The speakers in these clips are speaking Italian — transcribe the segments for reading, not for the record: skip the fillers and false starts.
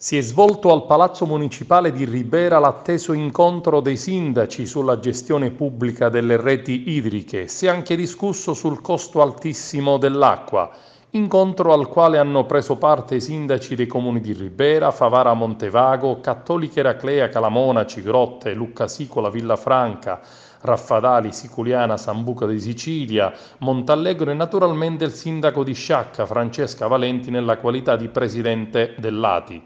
Si è svolto al Palazzo Municipale di Ribera l'atteso incontro dei sindaci sulla gestione pubblica delle reti idriche. Si è anche discusso sul costo altissimo dell'acqua, incontro al quale hanno preso parte i sindaci dei comuni di Ribera, Favara Montevago, Cattolica Eraclea, Calamonaci, Grotte, Luccasicola, Villafranca, Raffadali, Siculiana, Sambuca di Sicilia, Montallegro e naturalmente il sindaco di Sciacca, Francesca Valenti, nella qualità di presidente dell'ATI.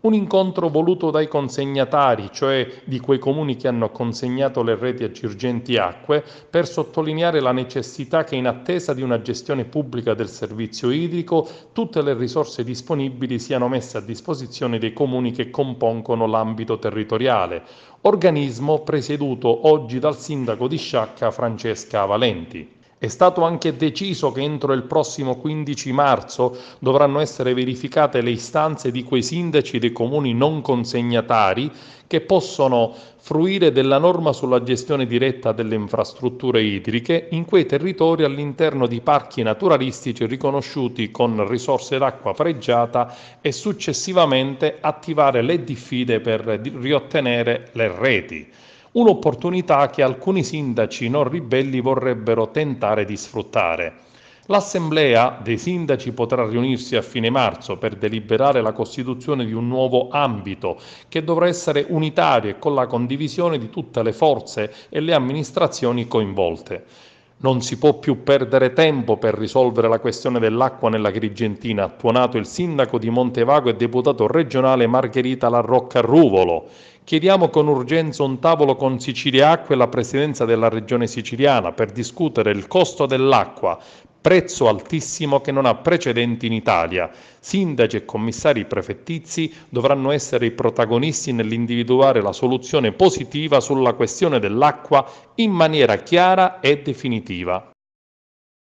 Un incontro voluto dai consegnatari, cioè di quei comuni che hanno consegnato le reti a Girgenti Acque, per sottolineare la necessità che in attesa di una gestione pubblica del servizio idrico tutte le risorse disponibili siano messe a disposizione dei comuni che compongono l'ambito territoriale, organismo presieduto oggi dal sindaco di Sciacca Francesca Valenti. È stato anche deciso che entro il prossimo 15 marzo dovranno essere verificate le istanze di quei sindaci dei comuni non consegnatari che possono fruire della norma sulla gestione diretta delle infrastrutture idriche in quei territori all'interno di parchi naturalistici riconosciuti con risorse d'acqua pregiata e successivamente attivare le diffide per riottenere le reti. Un'opportunità che alcuni sindaci non ribelli vorrebbero tentare di sfruttare. L'Assemblea dei sindaci potrà riunirsi a fine marzo per deliberare la costituzione di un nuovo ambito che dovrà essere unitario e con la condivisione di tutte le forze e le amministrazioni coinvolte. Non si può più perdere tempo per risolvere la questione dell'acqua nella Grigentina, ha tuonato il sindaco di Montevago e deputato regionale Margherita Larrocca Ruvolo. Chiediamo con urgenza un tavolo con Sicilia Acque e la Presidenza della Regione Siciliana per discutere il costo dell'acqua, prezzo altissimo che non ha precedenti in Italia. Sindaci e commissari prefettizi dovranno essere i protagonisti nell'individuare la soluzione positiva sulla questione dell'acqua in maniera chiara e definitiva.